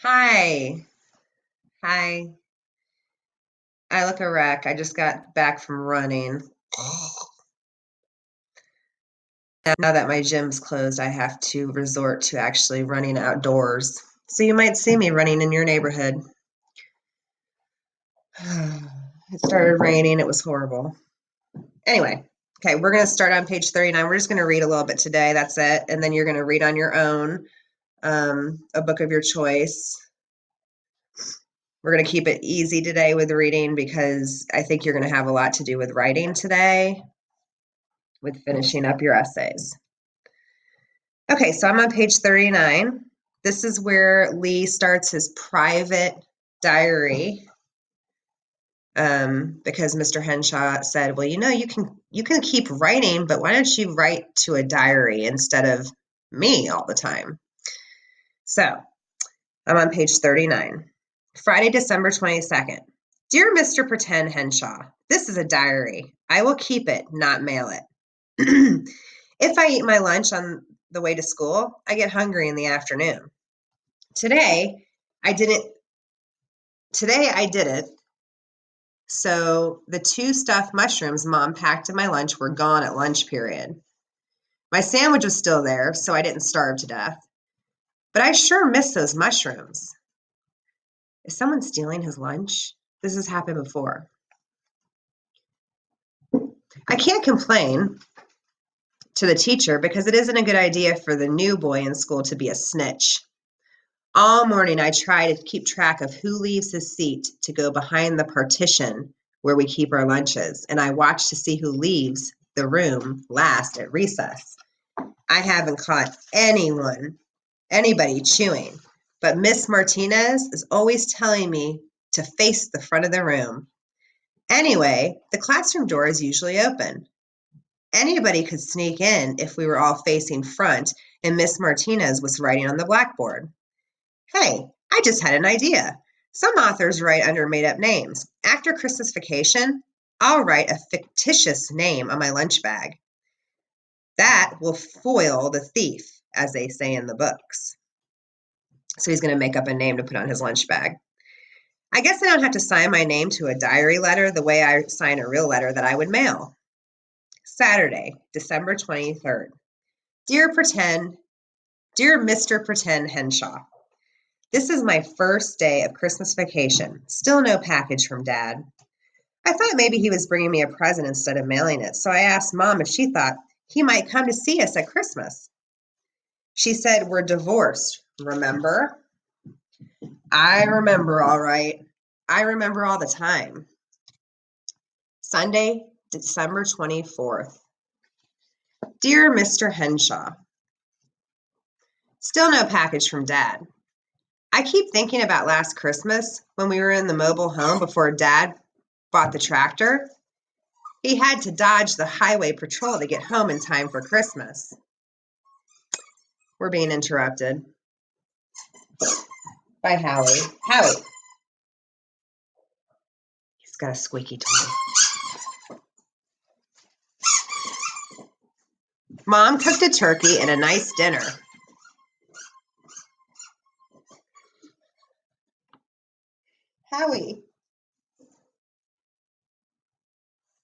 Hi. Hi. I look a wreck. I just got back from running. Now that my gym's closed, I have to resort to actually running outdoors. So you might see me running in your neighborhood. It started raining. It was horrible. Anyway, okay, we're going to start on page 39. We're just going to read a little bit today. That's it. And then you're going to read on your own a book of your choice. We're going to keep it easy today with reading because I think you're going to have a lot to do with writing today, with finishing up your essays. Okay, so I'm on page 39. This is where Lee starts his private diary because Mr. Henshaw said, well, you can keep writing, but why don't you write to a diary instead of me all the time? So I'm on page 39. Friday, December 22nd. Dear Mr. Pretend Henshaw, this is a diary. I will keep it, not mail it. If I eat my lunch on the way to school, I get hungry in the afternoon. Today, I didn't. Today, I did it. So the 2 stuffed mushrooms Mom packed in my lunch were gone at lunch period. My sandwich was still there, so I didn't starve to death. But I sure miss those mushrooms. Is someone stealing his lunch? This has happened before. I can't complain to the teacher because it isn't a good idea for the new boy in school to be a snitch. All morning, I try to keep track of who leaves his seat to go behind the partition where we keep our lunches, and I watch to see who leaves the room last at recess. I haven't caught anybody chewing, but Miss Martinez is always telling me to face the front of the room. Anyway, the classroom door is usually open. Anybody could sneak in if we were all facing front and Miss Martinez was writing on the blackboard. Hey, I just had an idea. Some authors write under made-up names. After Christmas vacation, I'll write a fictitious name on my lunch bag. That will foil the thief, as they say in the books. So he's going to make up a name to put on his lunch bag. I guess I don't have to sign my name to a diary letter the way I sign a real letter that I would mail. Saturday, December 23rd. Dear Mr. Pretend Henshaw, this is my first day of Christmas vacation. Still no package from Dad. I thought maybe he was bringing me a present instead of mailing it, so I asked Mom if she thought he might come to see us at Christmas. She said, we're divorced, remember? I remember all right. I remember all the time. Sunday, December 24th. Dear Mr. Henshaw, still no package from Dad. I keep thinking about last Christmas when we were in the mobile home before Dad bought the tractor. He had to dodge the highway patrol to get home in time for Christmas. We're being interrupted by Howie. Howie. He's got a squeaky toy. Mom cooked a turkey and a nice dinner. Howie.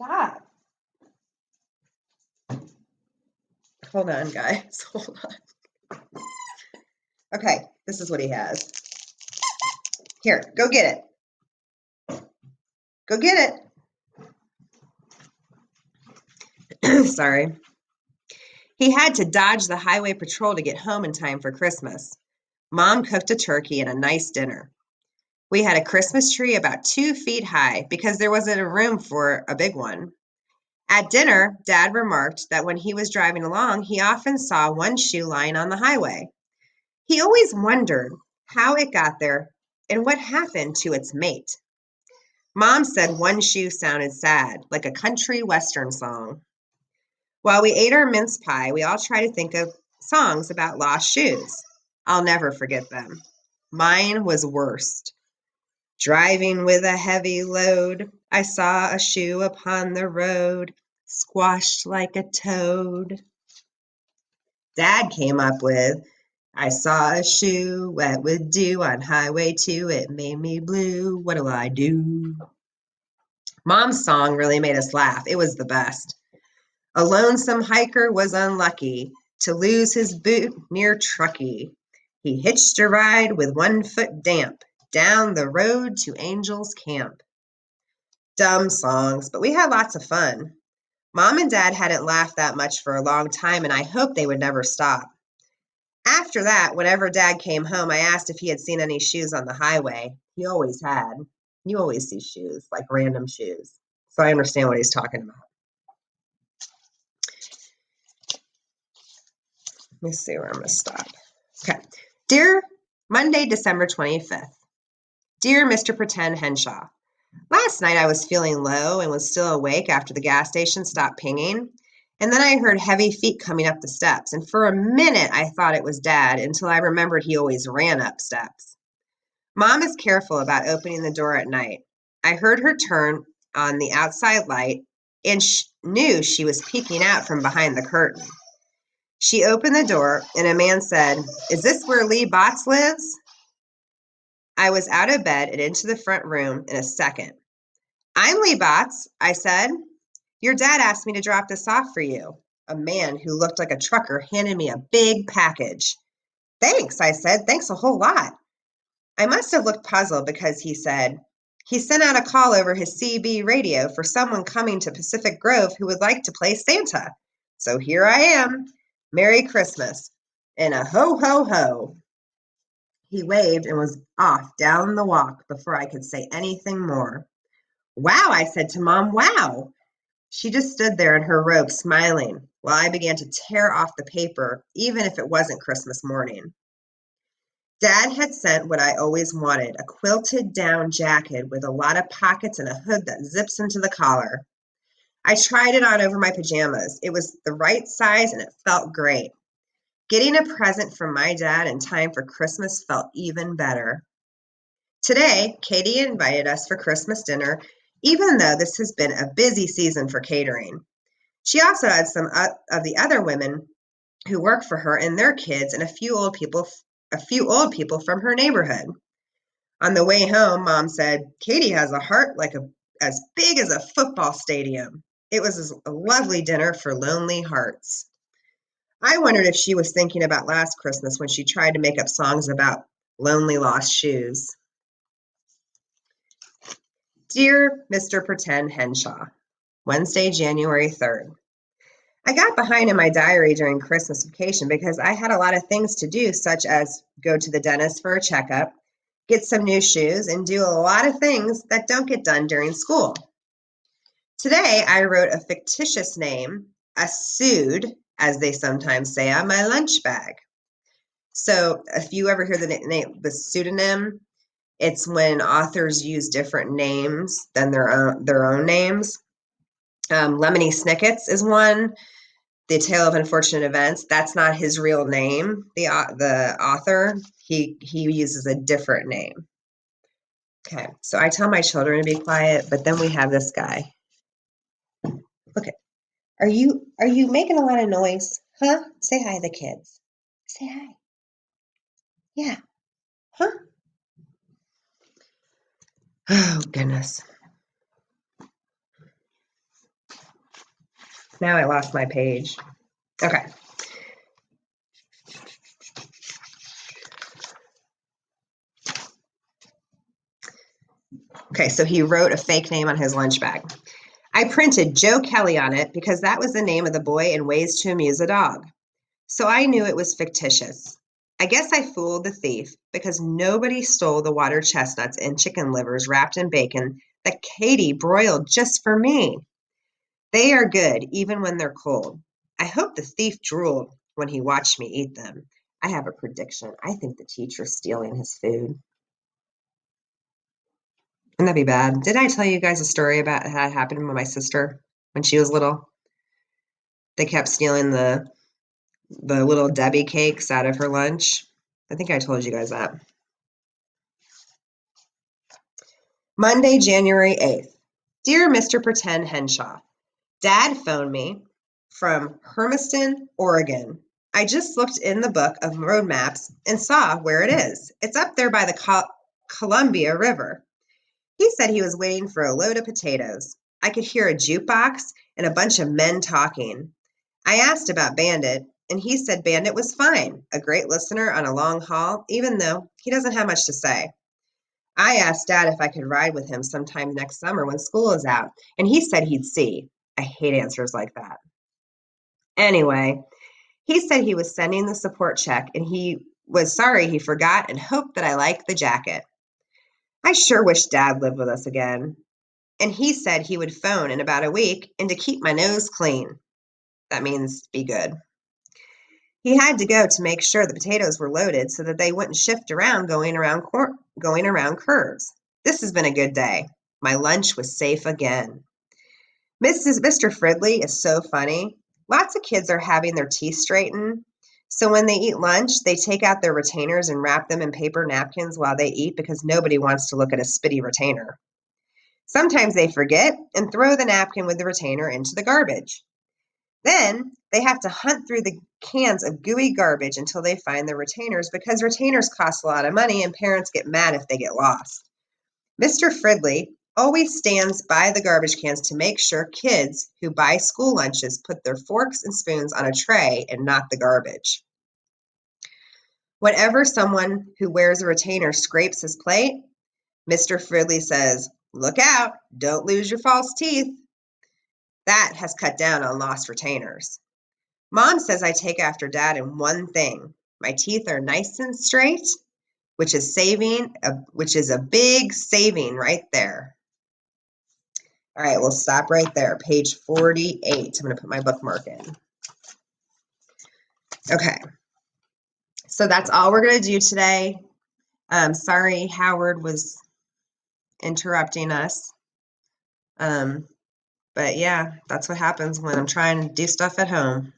Stop. Hold on, guys. Hold on. Okay, this is what he has. Here, go get it. Go get it. Sorry. He had to dodge the highway patrol to get home in time for Christmas. Mom cooked a turkey and a nice dinner. We had a Christmas tree about 2 feet high because there wasn't a room for a big one. At dinner, Dad remarked that when he was driving along, he often saw one shoe lying on the highway. He always wondered how it got there and what happened to its mate. Mom said one shoe sounded sad, like a country western song. While we ate our mince pie, we all tried to think of songs about lost shoes. I'll never forget them. Mine was worst. Driving with a heavy load, I saw a shoe upon the road, squashed like a toad. Dad came up with, I saw a shoe, what would do on Highway 2, it made me blue, what do I do? Mom's song really made us laugh, it was the best. A lonesome hiker was unlucky to lose his boot near Truckee. He hitched a ride with 1 foot damp down the road to Angel's Camp. Dumb songs, but we had lots of fun. Mom and Dad hadn't laughed that much for a long time, and I hoped they would never stop. After that, whenever Dad came home, I asked if he had seen any shoes on the highway. He always had. You always see shoes, like random shoes. So I understand what he's talking about. Let me see where I'm going to stop. Okay. Dear Monday, December 25th. Dear Mr. Pretend Henshaw, last night I was feeling low and was still awake after the gas station stopped pinging. And then I heard heavy feet coming up the steps. And for a minute, I thought it was Dad until I remembered he always ran up steps. Mom is careful about opening the door at night. I heard her turn on the outside light and knew she was peeking out from behind the curtain. She opened the door and a man said, "Is this where Lee Botts lives?" I was out of bed and into the front room in a second. "I'm Lee Botts," I said. "Your dad asked me to drop this off for you." A man who looked like a trucker handed me a big package. "Thanks," I said. "Thanks a whole lot." I must have looked puzzled because he said, he sent out a call over his CB radio for someone coming to Pacific Grove who would like to play Santa. So here I am. Merry Christmas. And a ho, ho, ho. He waved and was off down the walk before I could say anything more. "Wow," I said to Mom, "wow." She just stood there in her robe smiling while I began to tear off the paper, even if it wasn't Christmas morning. Dad had sent what I always wanted, a quilted down jacket with a lot of pockets and a hood that zips into the collar. I tried it on over my pajamas. It was the right size and it felt great. Getting a present from my dad in time for Christmas felt even better. Today, Katie invited us for Christmas dinner, even though this has been a busy season for catering. She also had some of the other women who work for her and their kids and a few old people from her neighborhood. On the way home, Mom said, "Katie has a heart as big as a football stadium." It was a lovely dinner for lonely hearts. I wondered if she was thinking about last Christmas when she tried to make up songs about lonely lost shoes. Dear Mr. Pretend Henshaw, Wednesday, January 3rd. I got behind in my diary during Christmas vacation because I had a lot of things to do, such as go to the dentist for a checkup, get some new shoes, and do a lot of things that don't get done during school. Today, I wrote a fictitious name, a sued, as they sometimes say, on my lunch bag. So if you ever hear the pseudonym, it's when authors use different names than their own names. Lemony Snicket's is one. The Tale of Unfortunate Events, that's not his real name, the author. He uses a different name. Okay, so I tell my children to be quiet, but then we have this guy. Okay, are you making a lot of noise? Huh? Say hi to the kids. Say hi. Yeah. Huh? Oh, goodness. Now I lost my page. Okay. Okay, so he wrote a fake name on his lunch bag. I printed Joe Kelly on it because that was the name of the boy in Ways to Amuse a Dog. So I knew it was fictitious. I guess I fooled the thief because nobody stole the water chestnuts and chicken livers wrapped in bacon that Katie broiled just for me. They are good even when they're cold. I hope the thief drooled when he watched me eat them. I have a prediction. I think the teacher's stealing his food. Wouldn't that be bad? Did I tell you guys a story about how it happened with my sister when she was little? They kept stealing the little Debbie cakes out of her lunch. I think I told you guys that. Monday, January 8th. Dear Mr. Pretend Henshaw, Dad phoned me from Hermiston, Oregon. I just looked in the book of road maps and saw where it is. It's up there by the Columbia River. He said he was waiting for a load of potatoes. I could hear a jukebox and a bunch of men talking. I asked about Bandit, and he said Bandit was fine, a great listener on a long haul, even though he doesn't have much to say. I asked Dad if I could ride with him sometime next summer when school is out, and he said he'd see. I hate answers like that. Anyway, he said he was sending the support check, and he was sorry he forgot and hoped that I liked the jacket. I sure wish Dad lived with us again. And he said he would phone in about a week and to keep my nose clean. That means be good. He had to go to make sure the potatoes were loaded so that they wouldn't shift around going around curves. This has been a good day. My lunch was safe again. Mr. Fridley is so funny. Lots of kids are having their teeth straightened. So when they eat lunch, they take out their retainers and wrap them in paper napkins while they eat because nobody wants to look at a spitty retainer. Sometimes they forget and throw the napkin with the retainer into the garbage. Then they have to hunt through the cans of gooey garbage until they find the retainers because retainers cost a lot of money and parents get mad if they get lost. Mr. Fridley always stands by the garbage cans to make sure kids who buy school lunches put their forks and spoons on a tray and not the garbage. Whenever someone who wears a retainer scrapes his plate, Mr. Fridley says, "Look out, don't lose your false teeth." That has cut down on lost retainers. Mom says I take after Dad in one thing. My teeth are nice and straight, which is a big saving right there. All right, we'll stop right there. Page 48. I'm going to put my bookmark in. Okay, so that's all we're going to do today. Sorry, Howard was interrupting us. But yeah, that's what happens when I'm trying to do stuff at home.